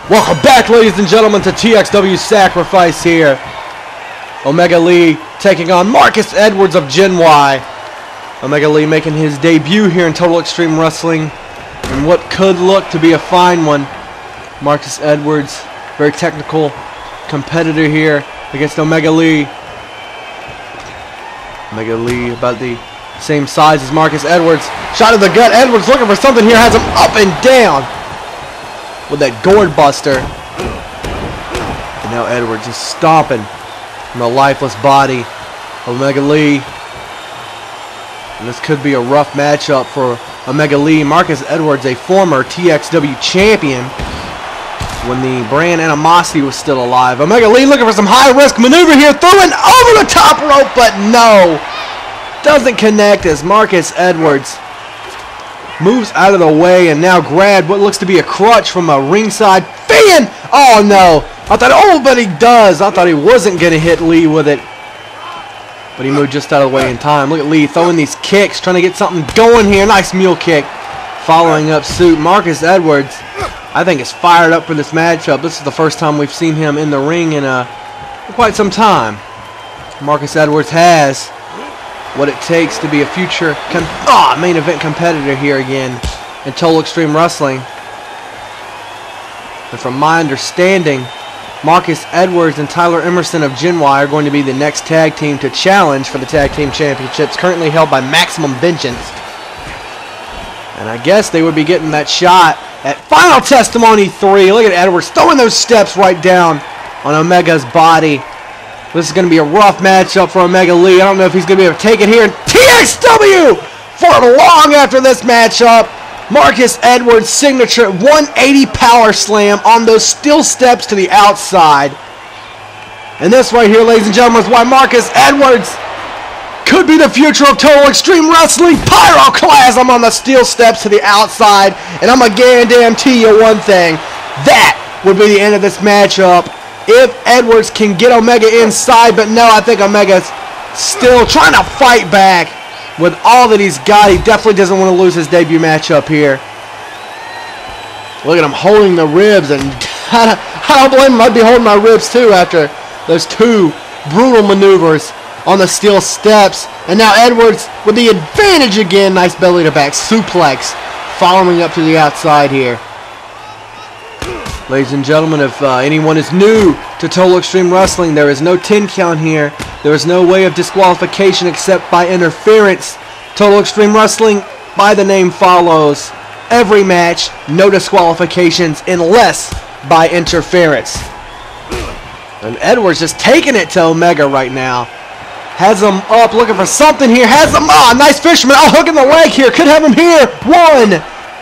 Welcome back, ladies and gentlemen, to TXW Sacrifice here. Omega Lee taking on Marcus Edwards of Gen Y. Omega Lee making his debut here in Total Extreme Wrestling in what could look to be a fine one. Marcus Edwards, very technical competitor here against Omega Lee. Omega Lee about the same size as Marcus Edwards. Shot to the gut. Edwards looking for something here. Has him up and down with that gourd buster. And now Edwards just stomping from the lifeless body of Omega Lee. And this could be a rough matchup for Omega Lee. Marcus Edwards, a former TXW champion when the brand Animosity was still alive. Omega Lee looking for some high-risk maneuver here, throwing over the top rope, but no. Doesn't connect as Marcus Edwards moves out of the way and now grabbed what looks to be a crutch from a ringside fan. Oh no. I thought, but he does. I thought he wasn't going to hit Lee with it. But he moved just out of the way in time. Look at Lee throwing these kicks, trying to get something going here. Nice mule kick. Following up suit. Marcus Edwards, I think, is fired up for this matchup. This is the first time we've seen him in the ring in quite some time. Marcus Edwards has what it takes to be a future main event competitor here again in Total Extreme Wrestling. And from my understanding, Marcus Edwards and Tyler Emerson of Gen Y are going to be the next tag team to challenge for the tag team championships, currently held by Maximum Vengeance. And I guess they would be getting that shot at Final Testimony 3. Look at Edwards throwing those steps right down on Omega's body. This is going to be a rough matchup for Omega Lee. I don't know if he's going to be able to take it here. TXW for long after this matchup. Marcus Edwards' signature 180 power slam on those steel steps to the outside. And this right here, ladies and gentlemen, is why Marcus Edwards could be the future of Total Extreme Wrestling. Pyroclasm on the steel steps to the outside. And I'm going to guarantee you one thing. That would be the end of this matchup if Edwards can get Omega inside. But no, I think Omega's still trying to fight back. With all that he's got, he definitely doesn't want to lose his debut matchup here. Look at him holding the ribs, and I don't blame him. I'd be holding my ribs too after those two brutal maneuvers on the steel steps. And now Edwards with the advantage again. Nice belly to back suplex following up to the outside here. Ladies and gentlemen, if anyone is new to Total Extreme Wrestling, there is no 10 count here. There is no way of disqualification except by interference. Total Extreme Wrestling, by the name follows. Every match, no disqualifications unless by interference. And Edwards just taking it to Omega right now. Has him up, looking for something here. Has him, nice fisherman. Hooking the leg here. Could have him here. 1,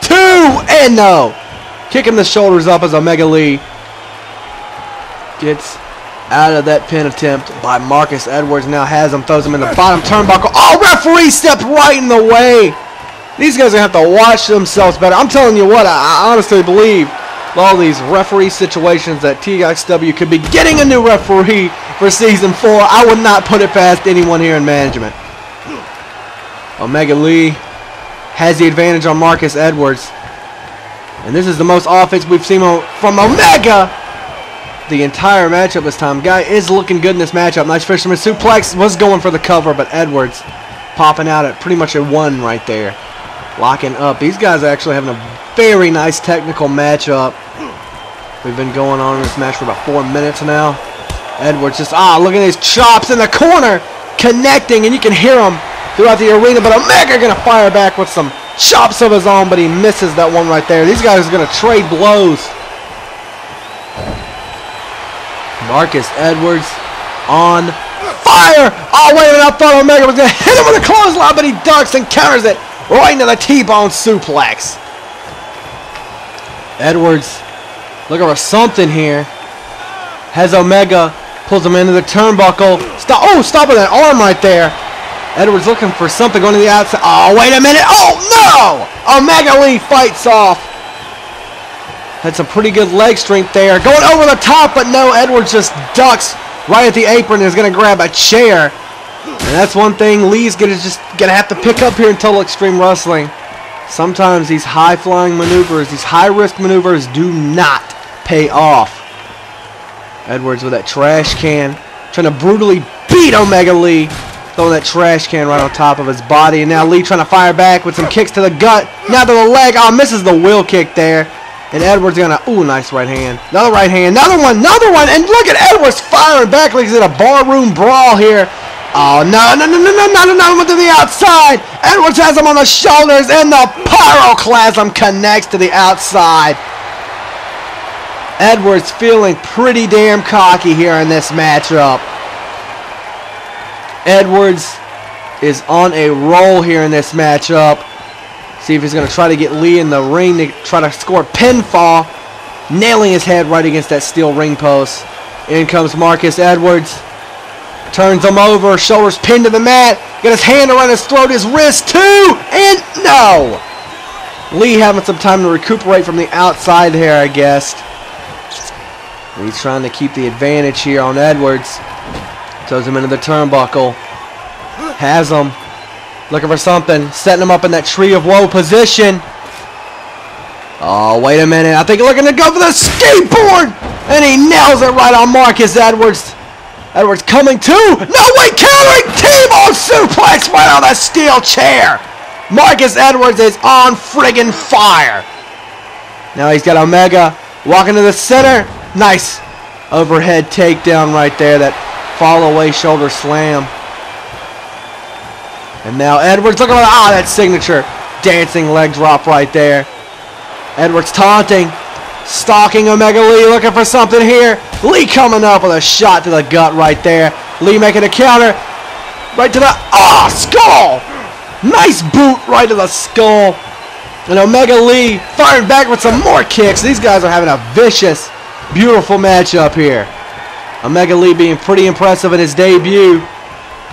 2, and no. Kicking the shoulders up as Omega Lee gets out of that pin attempt by Marcus Edwards. Now has him, throws him in the bottom turnbuckle. Referee stepped right in the way. These guys are going to have to watch themselves better. I'm telling you what, I honestly believe all these referee situations that TXW could be getting a new referee for Season 4. I would not put it past anyone here in management. Omega Lee has the advantage on Marcus Edwards. And this is the most offense we've seen from Omega the entire matchup this time. Guy is looking good in this matchup. Nice fisherman suplex. Was going for the cover, but Edwards popping out at pretty much a 1 right there. Locking up. These guys are actually having a very nice technical matchup. We've been going on in this match for about 4 minutes now. Edwards just, look at these chops in the corner. Connecting, and you can hear them throughout the arena. But Omega going to fire back with some chops of his own, but he misses that one right there. These guys are going to trade blows. Marcus Edwards on fire. Wait a minute. I thought Omega was going to hit him with a clothesline, but he ducks and counters it right into the T-bone suplex. Edwards looking for something here. Has Omega, pulls him into the turnbuckle. Stop with that arm right there. Edwards looking for something going to the outside. Wait a minute. No! Omega Lee fights off. Had some pretty good leg strength there. Going over the top, but no. Edwards just ducks right at the apron and is going to grab a chair. And that's one thing Lee's going to have to pick up here in Total Extreme Wrestling. Sometimes these high-flying maneuvers, these high-risk maneuvers do not pay off. Edwards with that trash can, trying to brutally beat Omega Lee. Throwing that trash can right on top of his body. And now Lee trying to fire back with some kicks to the gut. Now to the leg. Oh, misses the wheel kick there. And Edwards gonna, ooh, nice right hand. Another right hand. Another one. And look at Edwards firing back like he's in a barroom brawl here. Oh, no. Went to the outside. Edwards has him on the shoulders. And the pyroclasm connects to the outside. Edwards feeling pretty damn cocky here in this matchup. Edwards is on a roll here in this matchup. See if he's going to try to get Lee in the ring to try to score a pinfall. Nailing his head right against that steel ring post. In comes Marcus Edwards. Turns him over. Shoulders pinned to the mat. Got his hand around his throat. His wrist too. And no. Lee having some time to recuperate from the outside here, I guess. He's trying to keep the advantage here on Edwards. Throws him into the turnbuckle. Has him. Looking for something. Setting him up in that tree of woe position. Oh, wait a minute. I think looking to go for the skateboard. And he nails it right on Marcus Edwards. Edwards coming to. No, wait, countering. T-bone suplex right on the steel chair. Marcus Edwards is on friggin' fire. Now he's got Omega walking to the center. Nice overhead takedown right there. That fall away shoulder slam. And now Edwards looking at that signature dancing leg drop right there. Edwards taunting, stalking Omega Lee, looking for something here. Lee coming up with a shot to the gut right there. Lee making a counter right to the skull. Nice boot right to the skull. And Omega Lee firing back with some more kicks. These guys are having a vicious, beautiful matchup here. Omega Lee being pretty impressive in his debut.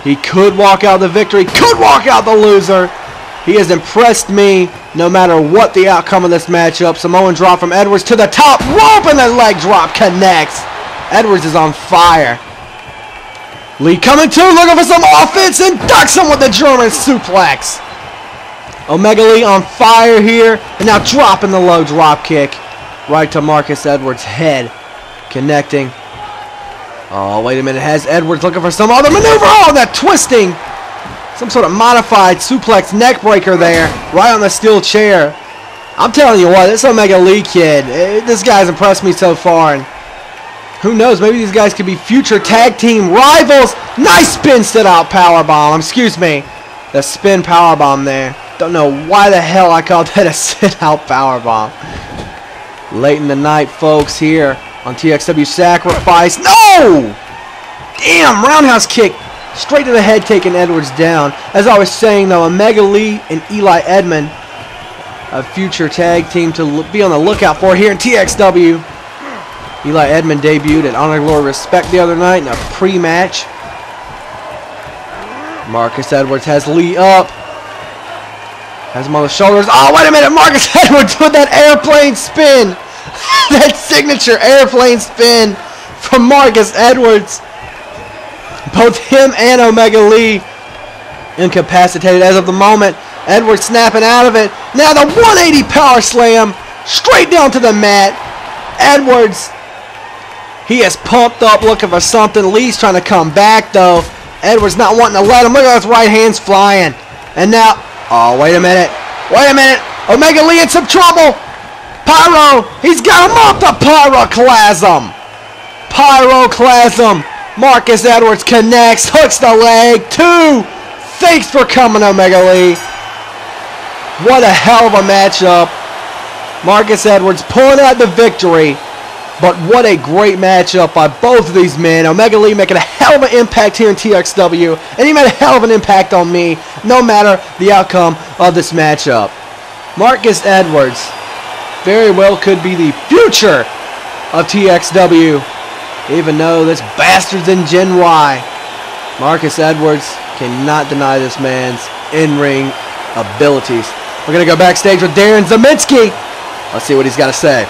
He could walk out the victory, could walk out the loser. He has impressed me no matter what the outcome of this matchup. Samoan drop from Edwards to the top rope, and the leg drop connects. Edwards is on fire. Lee coming to, looking for some offense, and ducks him with the German suplex. Omega Lee on fire here, and now dropping the low drop kick right to Marcus Edwards' head, connecting. Oh, wait a minute. Has Edwards looking for some other maneuver? Oh, that twisting. Some sort of modified suplex neck breaker there. Right on the steel chair. I'm telling you what, this Omega Lee kid, this guy's impressed me so far. And who knows, maybe these guys could be future tag team rivals. Nice spin sit out powerbomb. Excuse me. The spin powerbomb there. Don't know why the hell I called that a sit out powerbomb. Late in the night, folks, here on TXW Sacrifice. No! Damn, roundhouse kick. Straight to the head, taking Edwards down. As I was saying, though, Omega Lee and Eli Edmond, a future tag team to be on the lookout for here in TXW. Eli Edmond debuted at Honor, Glory, Respect the other night in a pre-match. Marcus Edwards has Lee up. Has him on the shoulders. Oh, wait a minute. Marcus Edwards with that airplane spin. That signature airplane spin from Marcus Edwards. Both him and Omega Lee incapacitated as of the moment. Edwards snapping out of it. Now the 180 power slam straight down to the mat. Edwards, he is pumped up looking for something. Lee's trying to come back though. Edwards not wanting to let him. Look at those right hands flying. And now, oh, wait a minute. Wait a minute. Omega Lee in some trouble. Pyro, he's got him off the pyroclasm. Pyroclasm. Marcus Edwards connects, hooks the leg. 2. Thanks for coming, Omega Lee. What a hell of a matchup. Marcus Edwards pulling out the victory. But what a great matchup by both of these men. Omega Lee making a hell of an impact here in TXW. And he made a hell of an impact on me, no matter the outcome of this matchup. Marcus Edwards very well could be the future of TXW. Even though this bastard's in Gen Y. Marcus Edwards cannot deny this man's in-ring abilities. We're going to go backstage with Darren Zeminski. Let's see what he's got to say.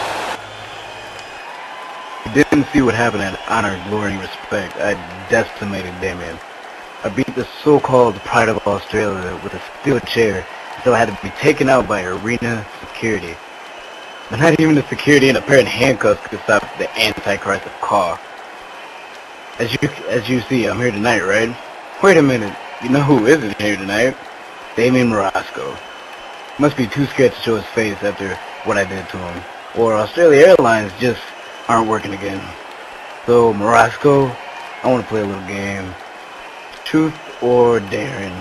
I didn't see what happened at Honor, Glory, and Respect. I decimated Damien. I beat the so-called Pride of Australia with a steel chair, so I had to be taken out by arena security. But not even the security and a pair of handcuffs could stop the Antichrist of car. As you see, I'm here tonight, right? Wait a minute. You know who isn't here tonight? Damien Morasco. Must be too scared to show his face after what I did to him. Or Australia Airlines just aren't working again. So, Morasco, I want to play a little game. Truth or daring?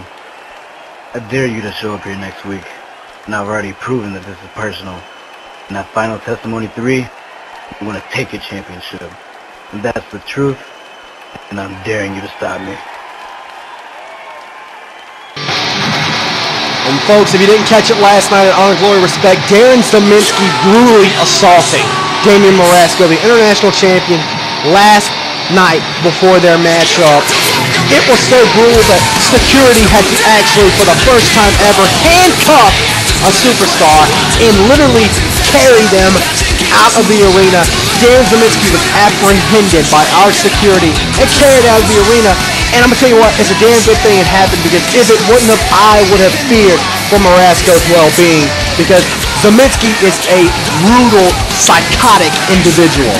I dare you to show up here next week. And I've already proven that this is personal. And that final testimony 3, I'm going to take your championship. And that's the truth. And I'm daring you to stop me. And folks, if you didn't catch it last night at Honor, Glory, Respect, Darren Zaminsky brutally assaulting Damien Morasco, the international champion, last night before their matchup. It was so brutal that security had to actually, for the first time ever, handcuff a superstar and literally carry them out of the arena. Darren Zaminsky was apprehended by our security and carried out of the arena. And I'm going to tell you what, it's a damn good thing it happened, because if it wouldn't have, I would have feared for Morasco's well-being, because Zaminsky is a brutal, psychotic individual.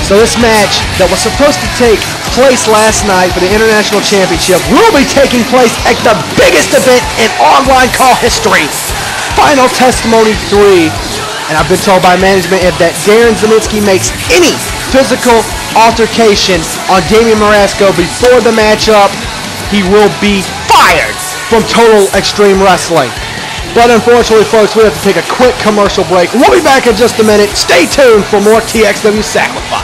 So this match that was supposed to take place last night for the International Championship will be taking place at the biggest event in online call history. Final Testimony 3. And I've been told by management if that Darren Zaminsky makes any physical altercation on Damien Morasco before the matchup, he will be fired from Total Extreme Wrestling. But unfortunately, folks, we have to take a quick commercial break. We'll be back in just a minute. Stay tuned for more TXW Sacrifice.